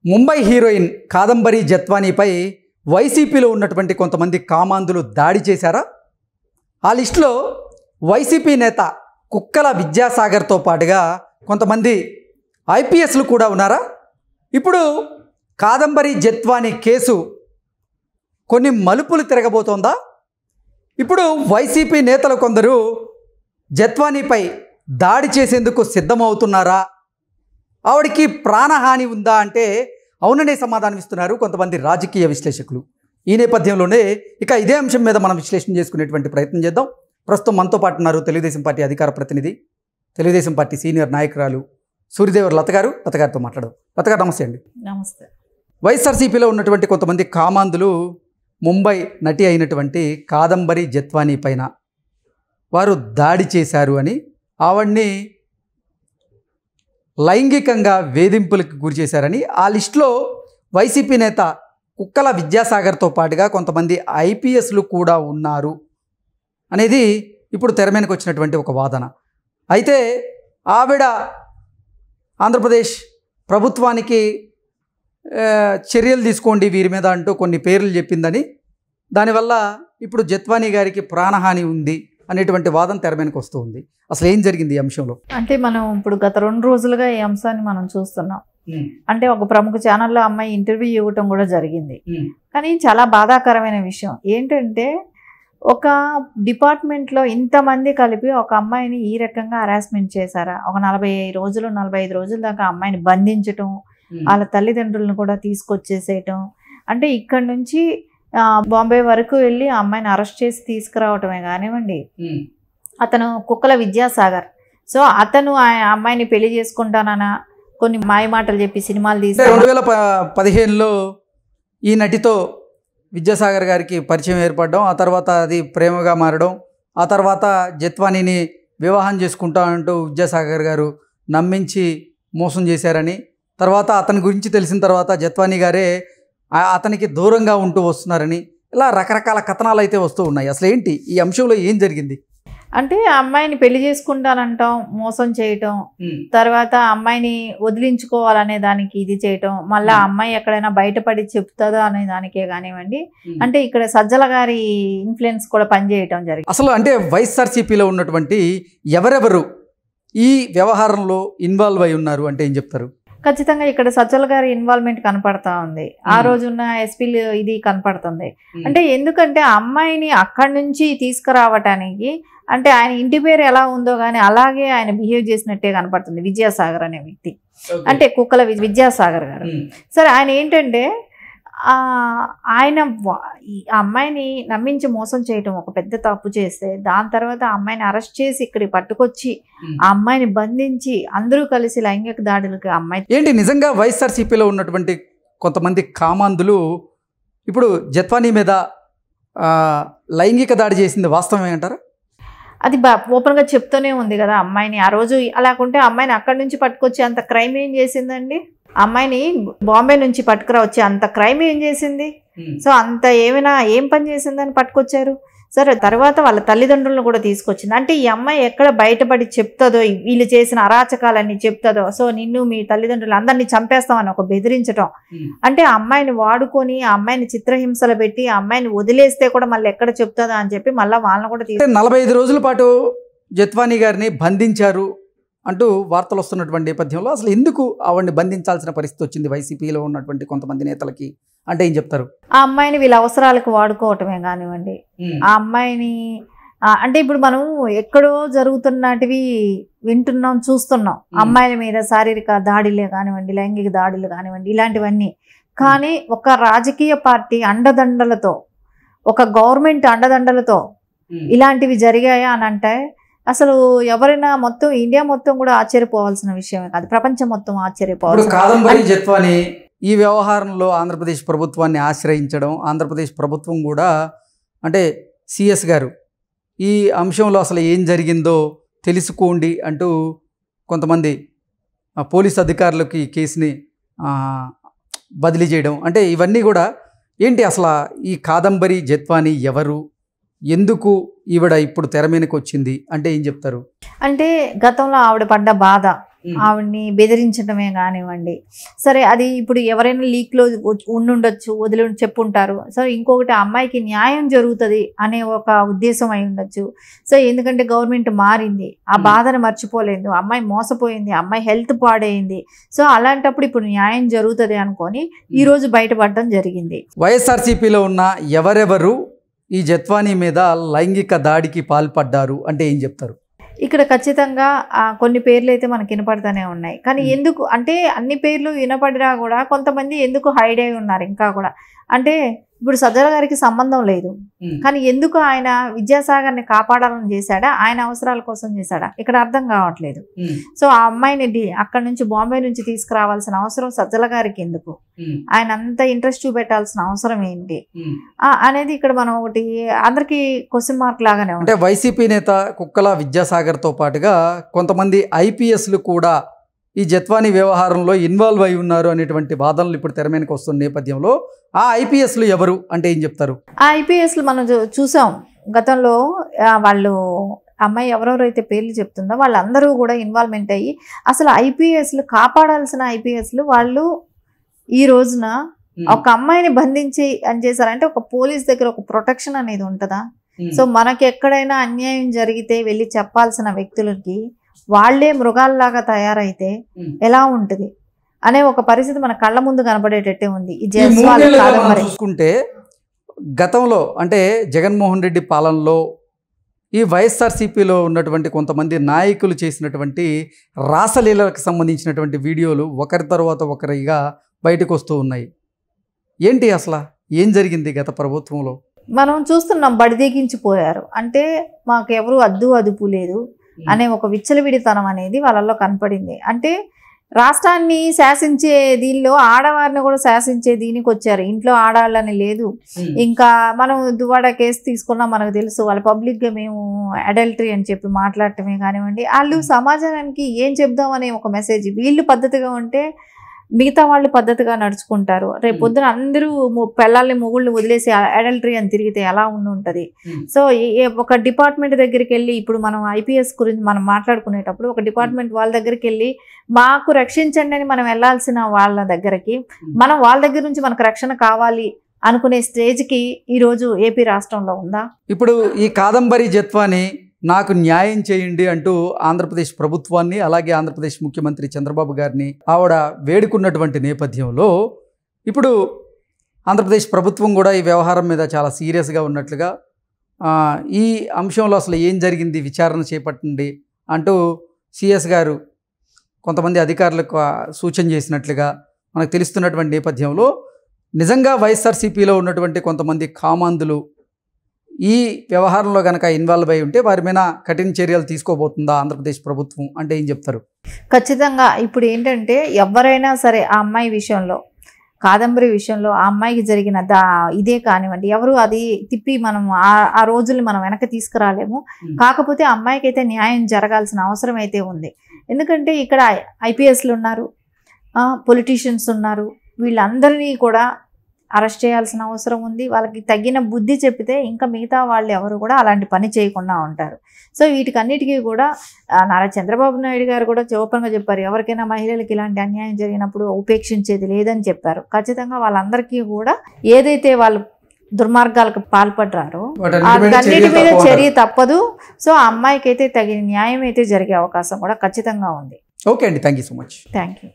Mumbai heroine Kadambari జత్వానీపై వైసీపీలో ఉన్నటువంటి కొంతమంది కామాంధులు దాడి చేశారా? ఆ లిస్టులో వైసీపీ నేత కుక్కల విద్యాసాగర్తో పాటుగా కొంతమంది ఐపీఎస్లు కూడా ఉన్నారా? ఇప్పుడు కాదంబరి జత్వానీ కేసు కొన్ని మలుపులు తిరగబోతోందా? ఇప్పుడు వైసీపీ నేతలు కొందరు జత్వానీపై దాడి చేసేందుకు సిద్ధమవుతున్నారా? ఆవిడికి ప్రాణహాని ఉందా అంటే అవుననే సమాధానం ఇస్తున్నారు కొంతమంది రాజకీయ విశ్లేషకులు. ఈ నేపథ్యంలోనే ఇక ఇదే అంశం మీద మనం విశ్లేషణ చేసుకునేటువంటి ప్రయత్నం చేద్దాం. ప్రస్తుతం మనతో పాటు ఉన్నారు తెలుగుదేశం పార్టీ అధికార ప్రతినిధి, తెలుగుదేశం పార్టీ సీనియర్ నాయకురాలు సూర్యదేవర్ లత గారు. లత గారితో మాట్లాడదాం. లత గారు నమస్తే అండి. నమస్తే. వైఎస్ఆర్సీపీలో ఉన్నటువంటి కొంతమంది కామాంధులు ముంబై నటి అయినటువంటి కాదంబరి జత్వానీ పైన వారు దాడి చేశారు అని, ఆవిడ్ని లైంగికంగా వేధింపులకు గురి చేశారని, ఆ లిస్టులో వైసీపీ నేత కుక్కల విద్యాసాగర్తో పాటుగా కొంతమంది ఐపీఎస్లు కూడా ఉన్నారు అనేది ఇప్పుడు తెర మీదకి వచ్చినటువంటి ఒక వాదన. అయితే ఆవిడ ఆంధ్రప్రదేశ్ ప్రభుత్వానికి చర్యలు తీసుకోండి వీరి మీద అంటూ కొన్ని పేర్లు చెప్పిందని, దానివల్ల ఇప్పుడు జత్వానీ గారికి ప్రాణహాని ఉంది అనేటువంటి వాదన తెర మీదకి వస్తూ ఉంది. అసలు ఏం జరిగింది ఈ అంశంలో? అంటే మనం ఇప్పుడు గత 2 రోజులుగా ఈ అంశాన్ని మనం చూస్తున్నాం. అంటే ఒక ప్రముఖ ఛానల్లో అమ్మాయి ఇంటర్వ్యూ ఇవ్వటం కూడా జరిగింది. కానీ చాలా బాధాకరమైన విషయం ఏంటంటే, ఒక డిపార్ట్మెంట్లో ఇంతమంది కలిపి ఒక అమ్మాయిని ఈ రకంగా హరాస్మెంట్ చేశారా? ఒక 45 రోజుల దాకా అమ్మాయిని బంధించటం, వాళ్ళ తల్లిదండ్రులను కూడా తీసుకొచ్చేసేయటం, అంటే ఇక్కడ నుంచి బాంబే వరకు వెళ్ళి ఆ అమ్మాయిని అరెస్ట్ చేసి తీసుకురావటమే కానివ్వండి. అతను కుక్కల విద్యాసాగర్. సో అతను ఆ అమ్మాయిని పెళ్లి చేసుకుంటానన్నా కొన్ని మాయమాటలు చెప్పి సినిమాలు తీసి 2015లో ఈ నటితో విద్యాసాగర్ గారికి పరిచయం ఏర్పడడం, ఆ తర్వాత అది ప్రేమగా మారడం, ఆ తర్వాత జత్వానీని వివాహం చేసుకుంటా అంటూ విద్యాసాగర్ గారు నమ్మించి మోసం చేశారని, తర్వాత అతని గురించి తెలిసిన తర్వాత జత్వానీ గారే అతనికి దూరంగా ఉంటూ వస్తున్నారని, ఇలా రకరకాల కథనాలు అయితే వస్తూ ఉన్నాయి. అసలు ఏంటి ఈ అంశంలో ఏం జరిగింది? అంటే అమ్మాయిని పెళ్లి చేసుకుంటానంటాం, మోసం చేయటం, తర్వాత అమ్మాయిని వదిలించుకోవాలనే దానికి ఇది చేయటం, మళ్ళీ అమ్మాయి ఎక్కడైనా బయటపడి చెప్తుందా అనే దానికే కానివ్వండి. అంటే ఇక్కడ సజ్జల గారి ఇన్ఫ్లుయెన్స్ కూడా పనిచేయటం జరిగింది. అసలు అంటే వైఎస్ఆర్సీపీలో ఉన్నటువంటి ఎవరెవరు ఈ వ్యవహారంలో ఇన్వాల్వ్ అయి ఉన్నారు అంటే ఏం చెప్తారు? ఖచ్చితంగా ఇక్కడ సజ్జల గారి ఇన్వాల్వ్మెంట్ కనపడతా ఉంది. ఆ రోజున్న ఎస్పీలు ఇది కనపడుతుంది. అంటే ఎందుకంటే అమ్మాయిని అక్కడి నుంచి తీసుకురావటానికి, అంటే ఆయన ఇంటి పేరు ఎలా ఉందో కానీ అలాగే ఆయన బిహేవ్ చేసినట్టే కనపడుతుంది విద్యాసాగర్ అనే వ్యక్తి. అంటే కుక్కల విద్యాసాగర్ గారు. సరే, ఆయన ఏంటంటే ఆయన ఈ అమ్మాయిని నమ్మించి మోసం చేయటం ఒక పెద్ద తప్పు చేస్తే, దాని తర్వాత ఆ అమ్మాయిని అరెస్ట్ చేసి ఇక్కడికి పట్టుకొచ్చి ఆ అమ్మాయిని బంధించి అందరూ కలిసి లైంగిక దాడులకు అమ్మాయి ఏంటి నిజంగా వైఎస్ఆర్సీపీలో ఉన్నటువంటి కొంతమంది కామాంధులు ఇప్పుడు జత్వానీ మీద లైంగిక దాడి చేసింది వాస్తవమే అంటారా? అది ఓపెన్గా చెప్తూనే ఉంది కదా అమ్మాయిని. ఆ రోజు అలాకుంటే అమ్మాయిని అక్కడి నుంచి పట్టుకొచ్చి అంత క్రైమ్ ఏం చేసిందండి? అమ్మాయిని బాంబే నుంచి పట్టుకురావచ్చి అంత క్రైమ్ ఏం చేసింది? సో అంత ఏం పని చేసిందని పట్టుకొచ్చారు. సరే, తర్వాత వాళ్ళ తల్లిదండ్రులను కూడా తీసుకొచ్చింది. అంటే ఈ అమ్మాయి ఎక్కడ బయటపడి చెప్తుందో, వీళ్ళు చేసిన అరాచకాలన్నీ చెప్తుందో, సో నిన్ను మీ తల్లిదండ్రులు అందరినీ చంపేస్తామని ఒక బెదిరించడం, అంటే ఆ అమ్మాయిని వాడుకొని ఆ అమ్మాయిని చిత్రహింసలు పెట్టి ఆ అమ్మాయిని వదిలేస్తే కూడా మళ్ళీ ఎక్కడ చెప్తుందో అని చెప్పి మళ్ళీ వాళ్ళని కూడా 45 రోజుల పాటు జత్వానీ గారిని బంధించారు అంటూ వార్తలు వస్తున్నటువంటి నేపథ్యంలో అసలు ఎందుకు ఆవిడ్ని బంధించాల్సిన పరిస్థితి వచ్చింది వైసీపీలో ఉన్నటువంటి కొంతమంది నేతలకి అంటే ఏం చెప్తారు? ఆ అమ్మాయిని వీళ్ళ అవసరాలకు వాడుకోవటమే కానివ్వండి. ఆ అమ్మాయిని అంటే ఇప్పుడు మనం ఎక్కడో జరుగుతున్నటివి వింటున్నాం, చూస్తున్నాం. అమ్మాయిల మీద శారీరక దాడులే కానివ్వండి, లైంగిక దాడులు కానివ్వండి, ఇలాంటివన్నీ. కానీ ఒక రాజకీయ పార్టీ అండదండలతో, ఒక గవర్నమెంట్ అండదండలతో ఇలాంటివి జరిగాయా అని అంటే అసలు ఎవరైనా మొత్తం ఇండియా మొత్తం కూడా ఆశ్చర్యపోవాల్సిన విషయమే కాదు, ప్రపంచం మొత్తం ఆశ్చర్యపోవాల్సిన. కాదంబరి జత్వానీ ఈ వ్యవహారంలో ఆంధ్రప్రదేశ్ ప్రభుత్వాన్ని ఆశ్రయించడం, ఆంధ్రప్రదేశ్ ప్రభుత్వం కూడా అంటే సిఎస్ గారు ఈ అంశంలో అసలు ఏం జరిగిందో తెలుసుకోండి అంటూ కొంతమంది పోలీస్ అధికారులకి ఈ కేసుని బదిలీ చేయడం, అంటే ఇవన్నీ కూడా ఏంటి? అసలు ఈ కాదంబరి జత్వానీ ఎవరు, ఎందుకు ఈవిడ ఇప్పుడు తెర మీదకి వచ్చింది అంటే ఏం చెప్తారు? అంటే గతంలో ఆవిడ పడ్డ బాధ, ఆవిడ్ని బెదిరించడమే కానివ్వండి. సరే అది ఇప్పుడు ఎవరైనా లీక్లో ఉండుండొచ్చు, వదిలి చెప్పుంటారు. సో ఇంకొకటి ఆ అమ్మాయికి న్యాయం జరుగుతుంది అనే ఒక ఉద్దేశం అయి ఉండొచ్చు. సో ఎందుకంటే గవర్నమెంట్ మారింది, ఆ బాధను మర్చిపోలేదు, అమ్మాయి మోసపోయింది, అమ్మాయి హెల్త్ పాడైంది. సో అలాంటప్పుడు ఇప్పుడు న్యాయం జరుగుతుంది అనుకొని ఈరోజు బయటపడడం జరిగింది. వైఎస్ఆర్సీపీలో ఉన్న ఎవరెవరు ఈ జత్వానీ మీద లైంగిక దాడికి పాల్పడ్డారు అంటే ఏం చెప్తారు? ఇక్కడ ఖచ్చితంగా కొన్ని పేర్లు అయితే మనకి వినపడుతూనే ఉన్నాయి. కానీ ఎందుకు అంటే అన్ని పేర్లు వినపడినా కూడా కొంతమంది ఎందుకు హైడ్ అయి ఉన్నారు ఇంకా కూడా. అంటే ఇప్పుడు సజ్జల గారికి సంబంధం లేదు, కానీ ఎందుకు ఆయన విద్యాసాగర్ని కాపాడాలని చేశాడా, ఆయన అవసరాల కోసం చేశాడా, ఇక్కడ అర్థం కావట్లేదు. సో ఆ అమ్మాయిని అక్కడ నుంచి బాంబే నుంచి తీసుకురావాల్సిన అవసరం సజ్జల గారికి ఎందుకు, ఆయన అంత ఇంట్రెస్ట్ చూపెట్టాల్సిన అవసరం ఏంటి అనేది ఇక్కడ మనం ఒకటి అందరికి క్వశ్చన్ మార్క్ లాగానే ఉంది. అంటే వైసీపీ నేత కుక్కల విద్యాసాగర్తో పాటుగా కొంతమంది ఐపీఎస్లు కూడా ఈ జత్వానీ వ్యవహారంలో ఇన్వాల్వ్ అయి ఉన్నారు అనేటువంటి వాదనలు ఇప్పుడు తెర మీదకి వస్తున్న నేపథ్యంలో ఆ ఐపీఎస్లు ఎవరు అంటే ఏం చెప్తారు? ఆ ఐపీఎస్లు మనం చూసాం గతంలో. వాళ్ళు అమ్మాయి ఎవరెవరైతే పేర్లు చెప్తుందో వాళ్ళందరూ కూడా ఇన్వాల్వ్మెంట్ అయ్యి అసలు ఐపీఎస్లు కాపాడాల్సిన ఐపీఎస్లు వాళ్ళు ఈ రోజున ఒక అమ్మాయిని బంధించి అని చేశారంటే ఒక పోలీస్ దగ్గర ఒక ప్రొటెక్షన్ అనేది ఉంటుందా? సో మనకి ఎక్కడైనా అన్యాయం జరిగితే వెళ్ళి చెప్పాల్సిన వ్యక్తులకి వాళ్లే మృగాల్లాగా తయారైతే ఎలా ఉంటది అనే ఒక పరిస్థితి మన కళ్ళ ముందు కనబడేటట్టే ఉంది. ఈ చూసుకుంటే గతంలో అంటే జగన్మోహన్ రెడ్డి పాలనలో ఈ వైఎస్ఆర్సీపీలో ఉన్నటువంటి కొంతమంది నాయకులు చేసినటువంటి రాసలీలకు సంబంధించినటువంటి వీడియోలు ఒకరి తర్వాత ఒకరిగా బయటకు వస్తూ ఉన్నాయి. ఏంటి అసలు ఏం జరిగింది గత ప్రభుత్వంలో? మనం చూస్తున్నాం, బడిదెగించిపోయారు. అంటే మాకు ఎవరు అదుపు లేదు అనే ఒక విచ్చలవిడితనం అనేది వాళ్ళల్లో కనపడింది. అంటే రాష్ట్రాన్ని శాసించే దీనిలో ఆడవారిని కూడా శాసించే దీనికి వచ్చారు. ఇంట్లో ఆడవాళ్ళని లేదు. ఇంకా మనం దువ్వాడ కేసు తీసుకున్నా మనకు తెలుసు, వాళ్ళ పబ్లిక్గా మేము అడల్టరీ అని చెప్పి మాట్లాడటమే కానివ్వండి, వాళ్ళు సమాజానికి ఏం చెప్దామనే ఒక మెసేజ్. వీళ్ళు పద్ధతిగా ఉంటే మిగతా వాళ్ళు పద్ధతిగా నడుచుకుంటారు. రేపు పొద్దున అందరూ పిల్లల్ని మొగుళ్ళు వదిలేసి అడల్టరీ అని తిరిగితే ఎలా ఉంటుంది? సో ఒక డిపార్ట్మెంట్ దగ్గరికి వెళ్ళి ఇప్పుడు మనం ఐపీఎస్ గురించి మనం మాట్లాడుకునేటప్పుడు ఒక డిపార్ట్మెంట్ వాళ్ళ దగ్గరికి వెళ్ళి మాకు రక్షించండి అని మనం వెళ్ళాల్సిన వాళ్ళ దగ్గరికి మనం వాళ్ళ దగ్గర నుంచి మనకు రక్షణ కావాలి అనుకునే స్టేజ్కి ఈరోజు ఏపీ రాష్ట్రంలో ఉందా? ఇప్పుడు ఈ కాదంబరి జత్వానీ నాకు న్యాయం చేయండి అంటూ ఆంధ్రప్రదేశ్ ప్రభుత్వాన్ని అలాగే ఆంధ్రప్రదేశ్ ముఖ్యమంత్రి చంద్రబాబు గారిని ఆవిడ వేడుకున్నటువంటి నేపథ్యంలో ఇప్పుడు ఆంధ్రప్రదేశ్ ప్రభుత్వం కూడా ఈ వ్యవహారం మీద చాలా సీరియస్గా ఉన్నట్లుగా ఈ అంశంలో అసలు ఏం జరిగింది విచారణ చేపట్టండి అంటూ సిఎస్ గారు కొంతమంది అధికారులకు సూచన చేసినట్లుగా మనకు తెలుస్తున్నటువంటి నేపథ్యంలో నిజంగా వైఎస్ఆర్సీపీలో ఉన్నటువంటి కొంతమంది కామాంధులు ఈ వ్యవహారంలో కనుక ఇన్వాల్వ్ అయి ఉంటే వారి మీద కఠిన చర్యలు తీసుకోబోతుందా ఆంధ్రప్రదేశ్ ప్రభుత్వం అంటే ఏం చెప్తారు? ఖచ్చితంగా. ఇప్పుడు ఏంటంటే ఎవరైనా సరే ఆ అమ్మాయి విషయంలో, కాదంబరి విషయంలో ఆ అమ్మాయికి జరిగిన ఇదే కానివ్వండి, ఎవరు అది తిప్పి మనం ఆ రోజుల్ని మనం వెనక్కి తీసుకురాలేము. కాకపోతే ఆ అమ్మాయికి అయితే న్యాయం జరగాల్సిన అవసరం అయితే ఉంది. ఎందుకంటే ఇక్కడ ఐపీఎస్లు ఉన్నారు, పొలిటీషియన్స్ ఉన్నారు, వీళ్ళందరినీ కూడా అరెస్ట్ చేయాల్సిన అవసరం ఉంది. వాళ్ళకి తగిన బుద్ధి చెప్పితే ఇంకా మిగతా వాళ్ళు ఎవరు కూడా అలాంటి పని చేయకుండా ఉంటారు. సో వీటికన్నిటికీ కూడా నారా చంద్రబాబు నాయుడు గారు కూడా ఓపెన్గా చెప్పారు, ఎవరికైనా మహిళలకు ఇలాంటి అన్యాయం జరిగినప్పుడు ఉపేక్షించేది లేదని చెప్పారు. ఖచ్చితంగా వాళ్ళందరికీ కూడా ఏదైతే వాళ్ళు దుర్మార్గాలకు పాల్పడ్డారో అన్నిటి మీద చర్య తప్పదు. సో ఆ అమ్మాయికి అయితే తగిన న్యాయం అయితే జరిగే అవకాశం కూడా ఖచ్చితంగా ఉంది. ఓకే అండి, thank you so much. Thank you.